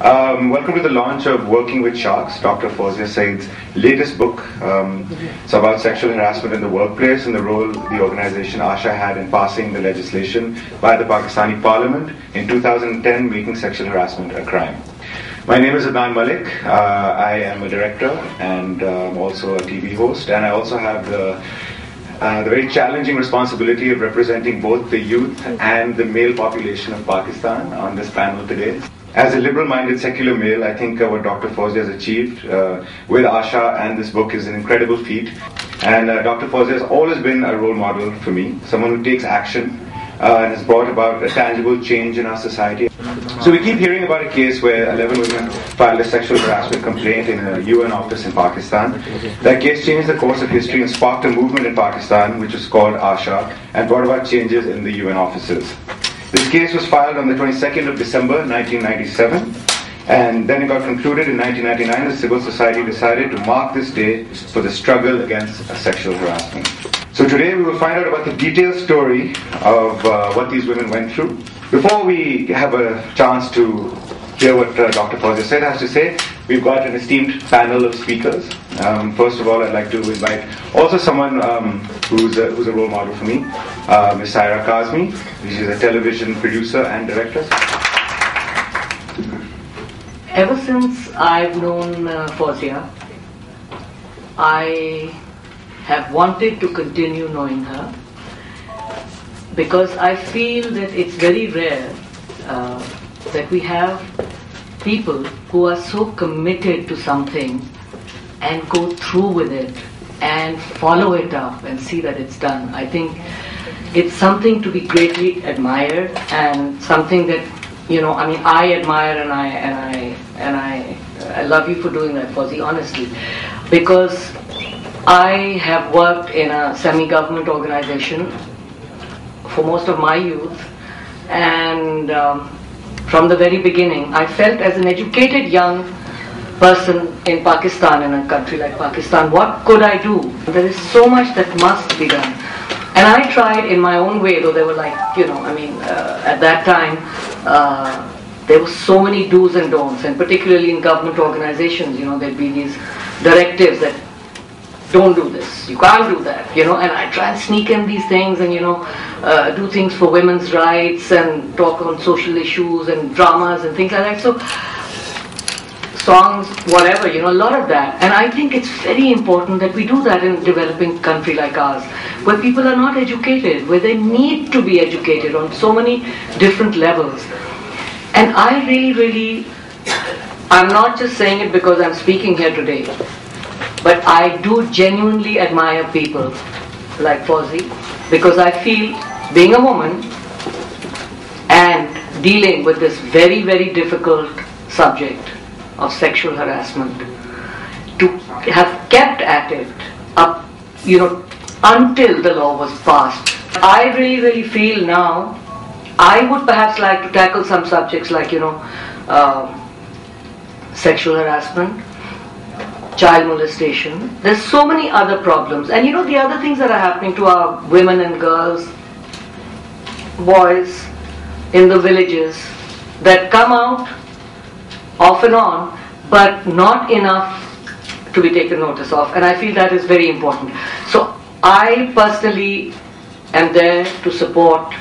Welcome to the launch of Working with Sharks, Dr. Fawzia Saeed's latest book. It's about sexual harassment in the workplace and the role the organization ASHA had in passing the legislation by the Pakistani Parliament in 2010, making sexual harassment a crime. My name is Adnan Malik. I am a director and also a TV host, and I also have the very challenging responsibility of representing both the youth and the male population of Pakistan on this panel today. As a liberal-minded secular male, I think what Dr. Fawzia has achieved with ASHA and this book is an incredible feat. And Dr. Fawzia has always been a role model for me, someone who takes action and has brought about a tangible change in our society. So we keep hearing about a case where 11 women filed a sexual harassment complaint in a UN office in Pakistan. That case changed the course of history and sparked a movement in Pakistan which was called ASHA and brought about changes in the UN offices. This case was filed on the 22nd of December 1997, and then it got concluded in 1999. The civil society decided to mark this day for the struggle against sexual harassment. So today we will find out about the detailed story of what these women went through. Before we have a chance to hear what Dr. Fawzia Saeed has to say, we've got an esteemed panel of speakers. First of all, I'd like to invite also someone who's a role model for me, Ms. Saira Kazmi. She's a television producer and director. Ever since I've known Fawzia, I have wanted to continue knowing her because I feel that it's very rare that we have people who are so committed to something and go through with it and follow it up and see that it's done. I think it's something to be greatly admired and something that, I admire and I love you for doing that, Fawzi, honestly, because I have worked in a semi-government organization for most of my youth, and from the very beginning I felt, as an educated young person in Pakistan, in a country like Pakistan, what could I do? There is so much that must be done. And I tried in my own way, though there were at that time, there were so many do's and don'ts, and particularly in government organizations, there'd be these directives that don't do this, you can't do that, and I try and sneak in these things and, do things for women's rights and talk on social issues and dramas and things like that. So, songs, whatever, a lot of that. And I think it's very important that we do that in a developing country like ours, where people are not educated, where they need to be educated on so many different levels. And I really, I'm not just saying it because I'm speaking here today, but I do genuinely admire people like Fawzi, because I feel, being a woman and dealing with this very, very difficult subject of sexual harassment, to have kept at it up, until the law was passed. I really feel now, I would perhaps like to tackle some subjects like, sexual harassment, child molestation. There's so many other problems. And the other things that are happening to our women and girls, boys in the villages that come out off and on, but not enough to be taken notice of. And I feel that is very important. So I personally am there to support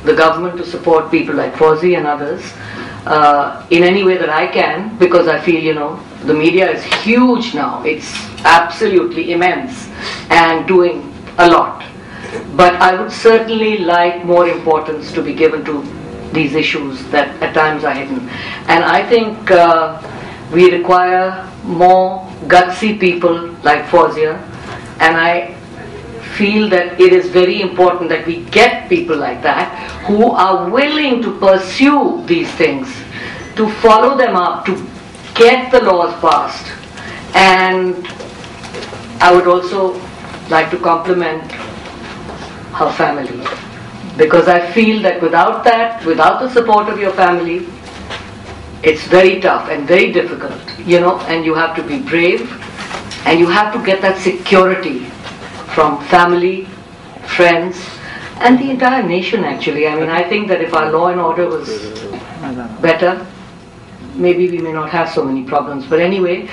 the government, to support people like Fawzi and others in any way that I can, because I feel, the media is huge now. It's absolutely immense and doing a lot. But I would certainly like more importance to be given to these issues that at times are hidden. And I think we require more gutsy people like Fawzia, and I feel that it is very important that we get people like that who are willing to pursue these things, to follow them up, to get the laws passed. And I would also like to compliment her family, because I feel that without the support of your family, it's very tough and very difficult, and you have to be brave, and you have to get that security from family, friends, and the entire nation actually. I think that if our law and order was better, maybe we may not have so many problems. But anyway,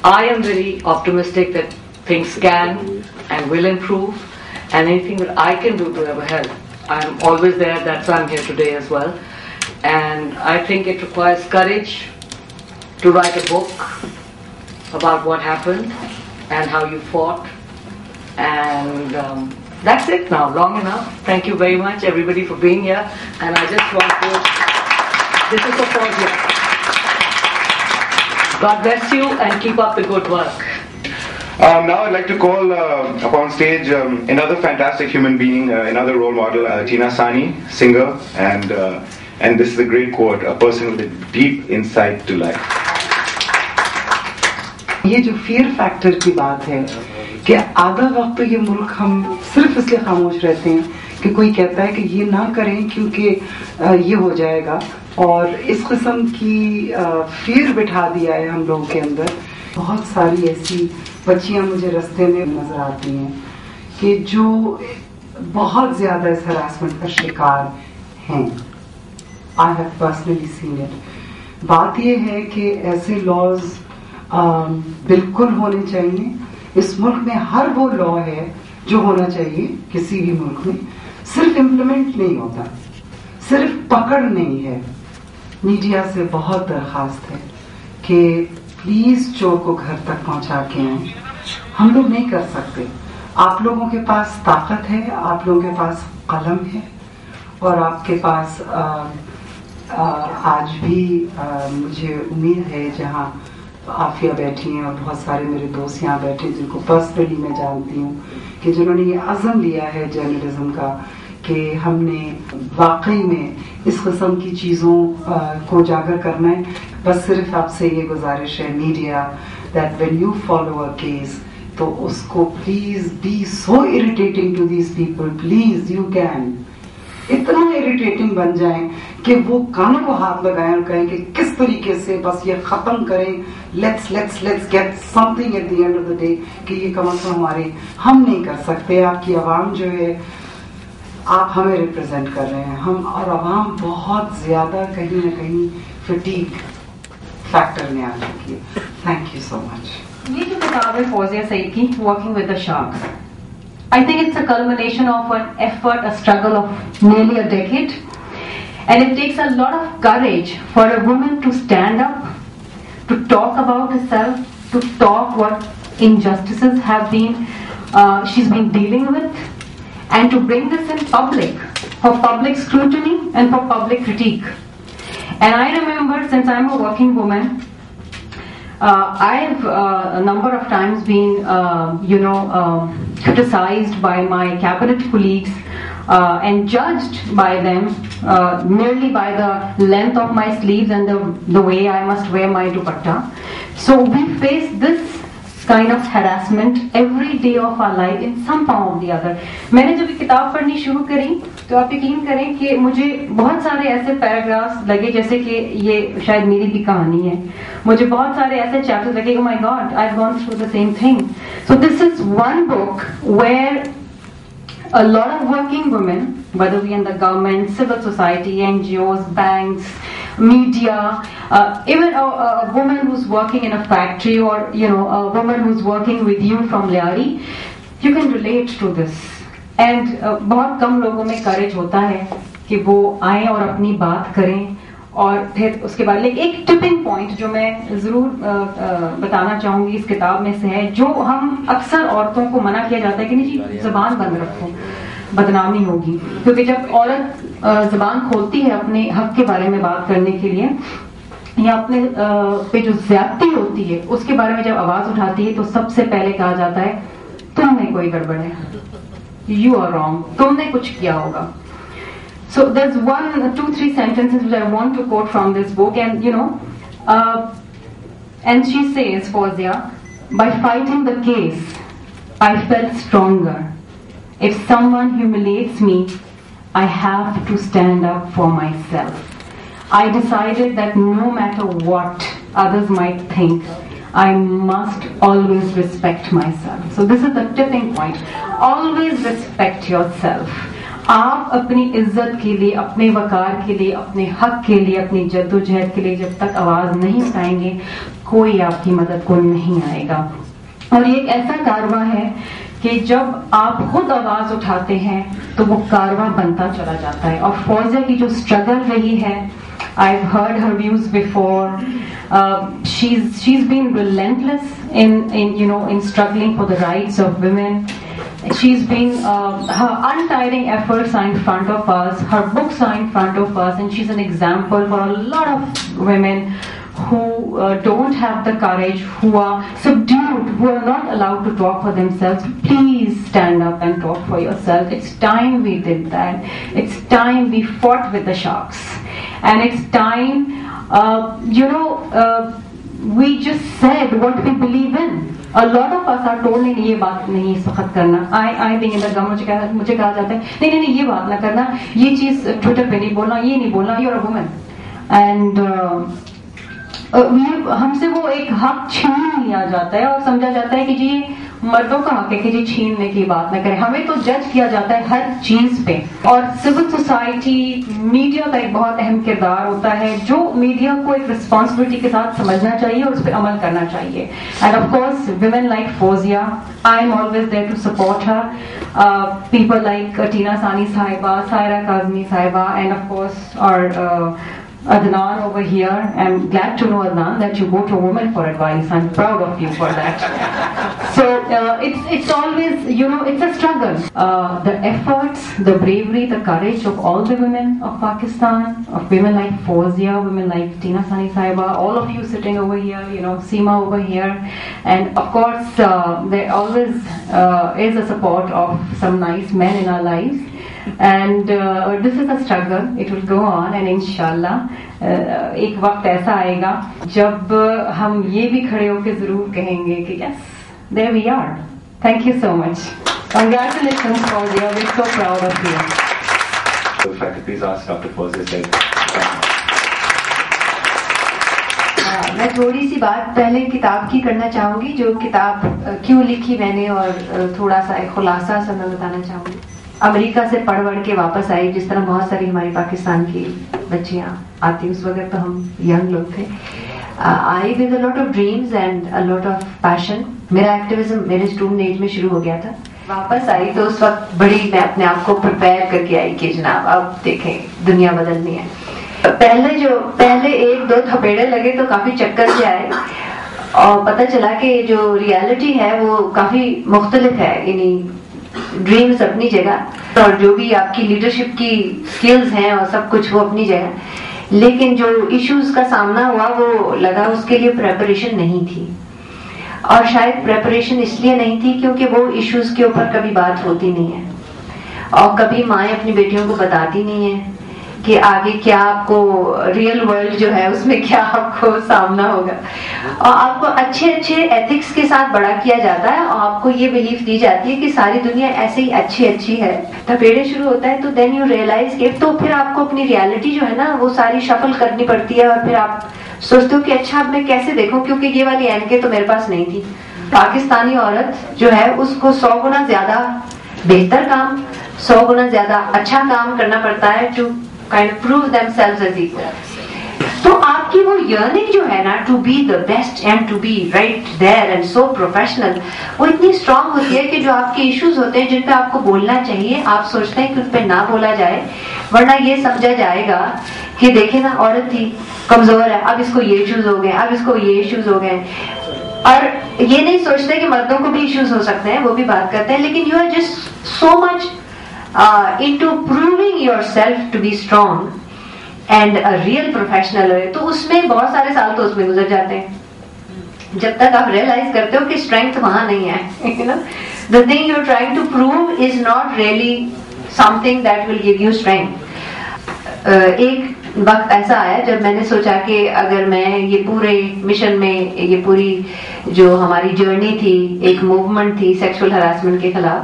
I am very optimistic that things can and will improve, and anything that I can do to ever help, I'm always there. That's why I'm here today as well. And I think it requires courage to write a book about what happened and how you fought. And that's it now, long enough. Thank you very much, everybody, for being here. And I just want to, this is for Fauzia. God bless you and keep up the good work. Now I'd like to call upon stage another fantastic human being, another role model, Tina Sani, singer, and this is a great quote, a person with a deep insight to life. ये जो fear factor की बात है कि आधा वक्त तो ये मुल्क हम सिर्फ इसलिए खामोश रहते हैं कि कोई कहता है कि ये ना करें क्योंकि ये हो जाएगा, और इस किस्म की fear बिठा दिया है हम लोगों के अंदर. बहुत सारी ऐसी बच्चियां मुझे रास्ते में नजर आती हैं कि जो बहुत ज्यादा इस हरासमेंट का शिकार हैं. I have personally seen it. बात ये है कि ऐसे लॉज बिल्कुल होने चाहिए. इस मुल्क में हर वो लॉ है जो होना चाहिए किसी भी मुल्क में, सिर्फ इम्प्लीमेंट नहीं होता, सिर्फ पकड़ नहीं है. मीडिया से बहुत दरखास्त है कि प्लीज चोर को घर तक पहुंचा के आए. हम लोग नहीं कर सकते. आप लोगों के पास ताकत है, आप लोगों के पास कलम है, और आपके पास आज भी मुझे उम्मीद है जहां आफिया बैठी हैं और बहुत सारे मेरे दोस्त यहाँ बैठे जिनको पर्सनली मैं जानती हूँ कि जिन्होंने ये अज़म लिया है जर्नलिज्म का कि हमने वाकई में इस किस्म की चीज़ों को उजागर करना है. बस सिर्फ आपसे ये गुजारिश है media, that when you follow a case तो उसको please be so irritating to these people, please you can इतना इरिटेटिंग बन जाएं कि वो कानों को हाथ लगाएं और कहें कि किस तरीके से बस ये खत्म करें. Let's get something at the end of the day कि ये कम से कम हमारे, हम नहीं कर सकते. आपकी आवाम जो है, आप हमें रिप्रेजेंट कर रहे हैं, हम और आवाम बहुत ज्यादा कहीं ना कहीं फटीग फैक्टर में आ चुकी है. Thank you so much. ये जो किताब है फौजिया सईद की, working with the sharks, I think it's a culmination of an effort, a struggle of nearly a decade, and it takes a lot of courage for a woman to stand up, to talk about herself, to talk what injustices have been she's been dealing with, and to bring this in public for public scrutiny and for public critique. And I remember, since I'm a working woman, I've a number of times been, criticized by my cabinet colleagues and judged by them merely by the length of my sleeves and the way I must wear my dupatta. So we face this kind of harassment every day of our life in some form or the other. मैंने जब ये किताब पढ़नी शुरू करी तो आप यकीन करें कि मुझे बहुत सारे ऐसे पैराग्राफ्स लगे जैसे कि ये शायद मेरी भी कहानी है. मुझे बहुत सारे ऐसे चैप्टर्स लगे, oh my God, I've gone through the same thing. So this is one book where a lot of working women, whether we in the government, civil society, NGOs, banks, media, even a woman who's working in a factory, or a woman who's working with you from Lyari, you can relate to this. And बहुत कम लोगों में courage होता है कि वो आए और अपनी बात करें. और फिर उसके बाद एक टिपिंग पॉइंट जो मैं जरूर बताना चाहूंगी इस किताब में से है, जो हम अक्सर औरतों को मना किया जाता है कि नहीं जी जबान बंद रखो, बदनामी होगी. क्योंकि जब औरत जबान खोलती है अपने हक के बारे में बात करने के लिए, या अपने पे जो ज्यादती होती है उसके बारे में जब आवाज उठाती है, तो सबसे पहले कहा जाता है तुम में कोई गड़बड़ है, यू आर रॉन्ग, तुमने कुछ किया होगा. So there's 2-3 sentences which I want to quote from this book, and and she says, Fauzia, by fighting the case, I felt stronger. If someone humiliates me, I have to stand up for myself. I decided that no matter what others might think, I must always respect myself. So this is the tipping point. Always respect yourself. آپ اپنی عزت کے لیے، اپنے وقار کے لیے، اپنے حق کے لیے، اپنی جدوجہد کے لیے جب تک آواز نہیں اٹھائیں گے، کوئی آپ کی مدد کو نہیں آئے گا. اور یہ ایک ایسا کارواں ہے کہ جب آپ خود آواز اٹھاتے ہیں تو وہ کارواں بنتا چلا جاتا ہے. اور فوزیہ کی جو اسٹرگل رہی ہے، I've heard her views before. She's been relentless in struggling for the rights of women. She's been her untiring efforts are in front of us. Her books are in front of us, and she's an example for a lot of women who don't have the courage, who are subdued, who are not allowed to talk for themselves. Please stand up and talk for yourself. It's time we did that. It's time we fought with the sharks. And it's time, we just said what we believe in. A lot of us are told نہیں یہ بات نہیں اس وقت کرنا. I think in the government مجھے کہا جاتا ہے نہیں یہ بات نہ کرنا، یہ چیز ٹویٹر پہ نہیں بولنا، یہ نہیں بولنا، you're a woman. And ہم سے وہ ایک حق چھین لیا جاتا ہے اور سمجھا جاتا ہے کہ جی مردوں کا حق ہے کہ جی چھیننے کی بات نہ کریں. ہمیں تو جج کیا جاتا ہے ہر چیز پہ. اور سول سوسائٹی، میڈیا کا ایک بہت اہم کردار ہوتا ہے جو میڈیا کو ایک رسپانسبلٹی کے ساتھ سمجھنا چاہیے اور اس پہ عمل کرنا چاہیے. And of course women like Fawzia, I am always there to support her. People like Tina Sani Sahiba, Saira Kazmi Sahiba, and of course our Adnan over here. I'm glad to know, Adnan, that you go to women for advice. I'm proud of you for that. So it's always, it's a struggle. The efforts, the bravery, the courage of all the women of Pakistan, of women like Fawzia, women like Tina Sani Sahiba, all of you sitting over here, Seema over here, and of course there always is a support of some nice men in our lives. And this is a struggle. It will go on, and inshallah ایک وقت ایسا آئے گا جب ہم یہ بھی کھڑے ہو کے ضرور کہیں گے کہ yes, there we are. Thank you so much. Congratulations, Fawzia. We're so proud of you. So if I could please ask Dr. Fawzia said. میں تھوڑی سی بات پہلے کتاب کی کرنا چاہوں گی، جو کتاب کیوں لکھی میں نے، اور تھوڑا سا ایک خلاصہ سا میں بتانا چاہوں گی. امریکہ سے پڑھ کے واپس آئی، جس طرح بہت ساری ہماری پاکستان کی بچیاں آتی، اس وقت تو ہم ینگ لوگ تھے. I with a lot of dreams and a lot of passion. میرا ایکٹیویزم میرے اسٹوڈنٹ ایج میں شروع ہو گیا تھا. واپس آئی تو اس وقت بڑی میں اپنے آپ کو پریپیئر کر کے آئی کہ جناب اب دیکھیں دنیا بدلنی ہے. پہلے ایک دو تھپیڑے لگے تو کافی چکر سے آئے اور پتہ چلا کہ جو ریالٹی ہے وہ کافی مختلف ہے. یعنی ڈریمز اپنی جگہ اور جو بھی آپ کی لیڈرشپ کی سکلز ہیں اور سب کچھ وہ اپنی جگہ، لیکن جو ایشوز کا سامنا ہوا وہ لگا اس کے لیے پریپریشن نہیں تھی. اور شاید پریپریشن اس لیے نہیں تھی کیونکہ وہ ایشوز کے اوپر کبھی بات ہوتی نہیں ہے اور کبھی مائیں اپنی بیٹیوں کو بتاتی نہیں ہیں کہ آگے کیا آپ کو ریئل ورلڈ جو ہے اس میں کیا آپ کو سامنا ہوگا. اور آپ کو اچھے ایتھکس کے ساتھ بڑا کیا جاتا ہے اور آپ کو یہ بلیف دی جاتی ہے کہ ساری دنیا ایسے ہی اچھی ہے. تھپیڑے شروع ہوتا ہے تو دین یو ریئلائز کہ تو پھر آپ کو اپنی ریالٹی جو ہے نا وہ ساری شفل کرنی پڑتی ہے اور پھر آپ سوچتے ہو کہ اچھا اب میں کیسے دیکھوں، کیونکہ یہ والی اینکیں تو میرے پاس نہیں تھی. پاکستانی عورت جو ہے اس کو 100 گنا زیادہ بہتر کام، 100 گنا زیادہ اچھا کام کرنا پڑتا ہے to kind of prove themselves as equal. تو آپ کی وہ yearning جو ہے نا to be the best and to be right there and so professional، وہ اتنی strong ہوتی ہے کہ جو آپ کے ایشوز ہوتے ہیں جن پہ آپ کو بولنا چاہیے آپ سوچتے ہیں کہ ان پہ نہ بولا جائے، ورنہ یہ سمجھا جائے گا کہ دیکھیں نا عورت تھی کمزور ہے، اب اس کو یہ ایشوز ہو گئے، اب اس کو یہ ایشوز ہو گئے. اور یہ نہیں سوچتے کہ مردوں کو بھی ایشوز ہو سکتے ہیں، وہ بھی بات کرتے ہیں، لیکن you are just so much into proving yourself to be strong and a real professional ہے. تو اس میں بہت سارے سال تو اس میں گزر جاتے ہیں جب تک آپ ریئلائز کرتے ہو کہ اسٹرینتھ وہاں نہیں ہے. The thing you're trying to prove is not really something that will give you strength. ایک وقت ایسا آیا جب میں نے سوچا کہ اگر میں یہ پورے مشن میں یہ پوری جو ہماری جرنی تھی، ایک موومنٹ تھی سیکشول ہراسمنٹ کے خلاف،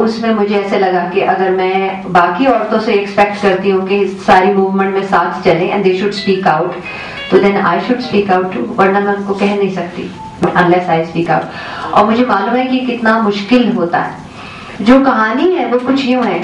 اس میں مجھے ایسے لگا کہ اگر میں باقی عورتوں سے ایکسپیکٹ کرتی ہوں کہ ساری موومنٹ میں ساتھ چلیں and they should speak out, تو then I should speak out too, ورنہ میں ان کو کہہ نہیں سکتی unless I speak out. اور مجھے معلوم ہے کہ کتنا مشکل ہوتا ہے. جو کہانی ہے وہ کچھ یوں ہے